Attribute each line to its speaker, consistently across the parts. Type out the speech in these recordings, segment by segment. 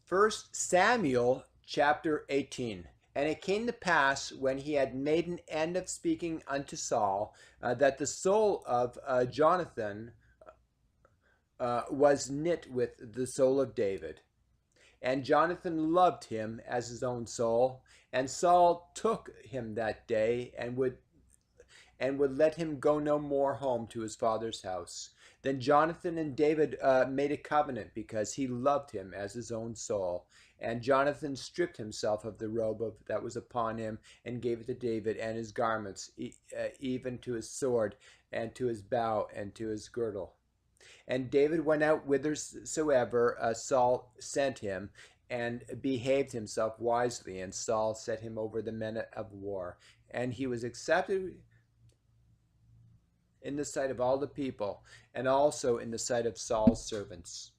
Speaker 1: First Samuel chapter 18. And it came to pass, when he had made an end of speaking unto Saul, that the soul of Jonathan was knit with the soul of David. And Jonathan loved him as his own soul. And Saul took him that day, and would let him go no more home to his father's house. Then Jonathan and David made a covenant, because he loved him as his own soul. And Jonathan stripped himself of the robe that was upon him, and gave it to David, and his garments, even to his sword, and to his bow, and to his girdle. And David went out whithersoever Saul sent him, and behaved himself wisely. And Saul set him over the men of war. And he was accepted in the sight of all the people, and also in the sight of Saul's servants.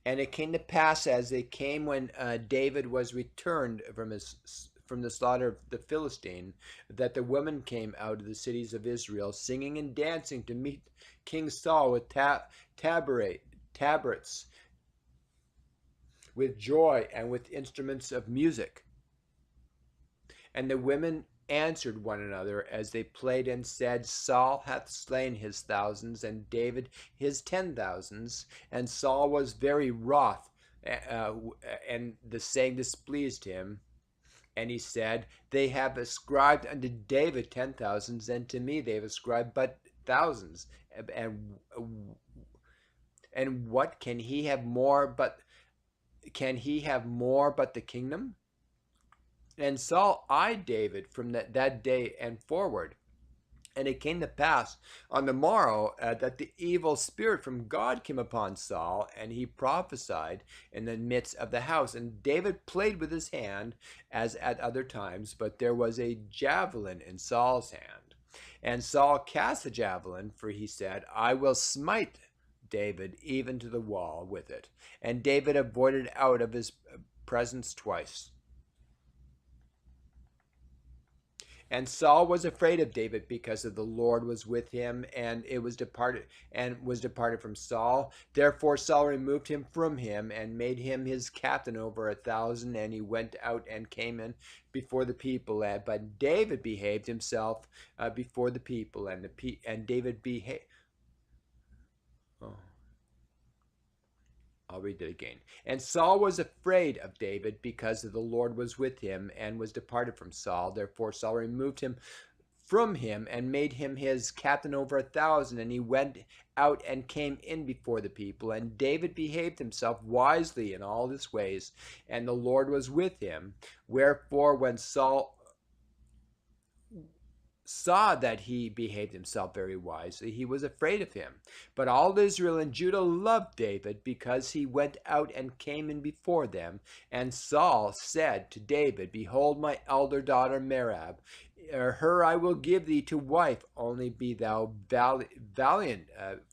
Speaker 1: And it came to pass, as they came, when David was returned from the slaughter of the Philistine, that the women came out of the cities of Israel, singing and dancing to meet King Saul with tabrets, with joy, and with instruments of music. And the women answered one another as they played, and said, Saul hath slain his thousands, and David his 10,000s. And Saul was very wroth, and the saying displeased him. And he said, They have ascribed unto David 10,000s, and to me they have ascribed but thousands. And what can he have more but the kingdom? And Saul eyed David from that day and forward. And it came to pass on the morrow that the evil spirit from God came upon Saul, and he prophesied in the midst of the house. And David played with his hand as at other times, but there was a javelin in Saul's hand. And Saul cast the javelin, for he said, I will smite David even to the wall with it. And David avoided out of his presence twice. And Saul was afraid of David, because of the Lord was with him, and was departed from Saul. Therefore Saul removed him from him, and made him his captain over 1,000. And he went out and came in before the people. But David behaved himself before the people, and David behaved. Oh. I'll read it again. And Saul was afraid of David, because the Lord was with him, and was departed from Saul. Therefore Saul removed him from him, and made him his captain over 1,000. And he went out and came in before the people. And David behaved himself wisely in all his ways, and the Lord was with him. Wherefore when Saul saw that he behaved himself very wisely, he was afraid of him. But all Israel and Judah loved David, because he went out and came in before them. And Saul said to David, Behold my elder daughter Merab, her I will give thee to wife. Only be thou valiant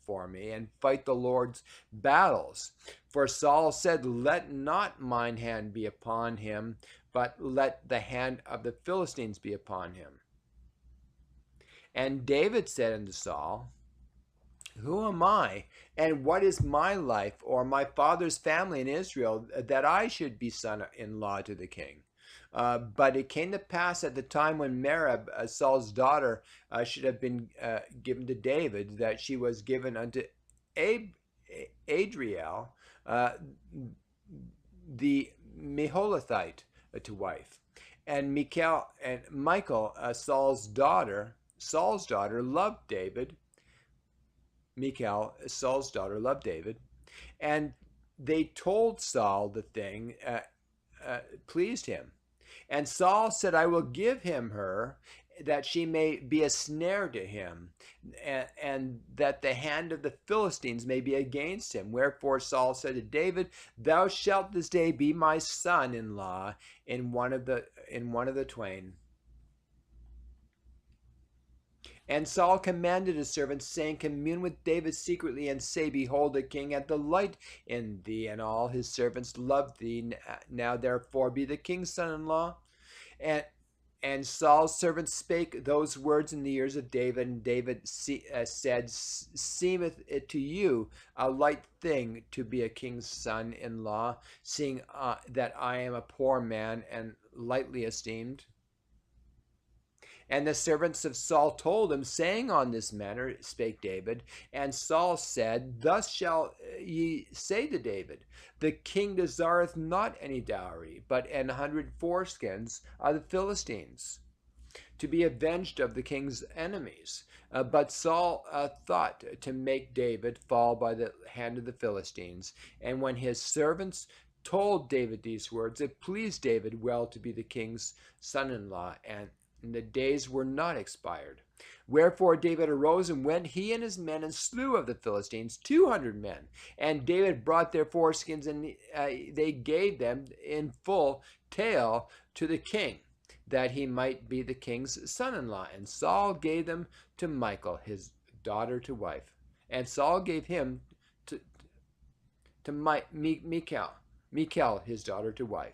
Speaker 1: for me, and fight the Lord's battles. For Saul said, Let not mine hand be upon him, but let the hand of the Philistines be upon him. And David said unto Saul, Who am I, and what is my life, or my father's family in Israel, that I should be son-in-law to the king? But it came to pass at the time when Merab, Saul's daughter, should have been given to David, that she was given unto Adriel, the Meholathite, to wife. And Michal, Saul's daughter, loved David. Michal, Saul's daughter, loved David. And they told Saul the thing pleased him. And Saul said, I will give him her, that she may be a snare to him, and that the hand of the Philistines may be against him. Wherefore Saul said to David, Thou shalt this day be my son-in-law in one of the twain. And Saul commanded his servants, saying, Commune with David secretly, and say, Behold, the king hath delight in thee, and all his servants love thee. Now therefore be the king's son-in-law. And And Saul's servants spake those words in the ears of David, and David said, seemeth it to you a light thing to be a king's son-in-law, seeing that I am a poor man and lightly esteemed? And the servants of Saul told him, saying, on this manner spake David. And Saul said, thus shall ye say to David, the king desireth not any dowry, but an 100 foreskins of the Philistines, to be avenged of the king's enemies. But Saul thought to make David fall by the hand of the Philistines. And when his servants told David these words, it pleased David well to be the king's son-in-law, and the days were not expired. Wherefore David arose and went, he and his men, and slew of the Philistines 200 men. And David brought their foreskins, and they gave them in full tale to the king, that he might be the king's son-in-law. And Saul gave them to Michal, his daughter to wife. And Saul gave him to Michal, his daughter to wife.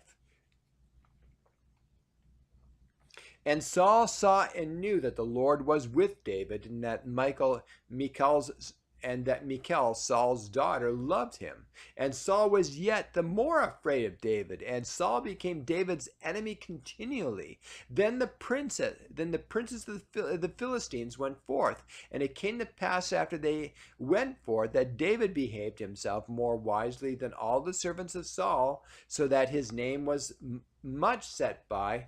Speaker 1: And Saul saw and knew that the Lord was with David, and that Michal, Saul's daughter, loved him. And Saul was yet the more afraid of David, and Saul became David's enemy continually. Then the princes of the Philistines went forth, and it came to pass after they went forth that David behaved himself more wisely than all the servants of Saul, so that his name was much set by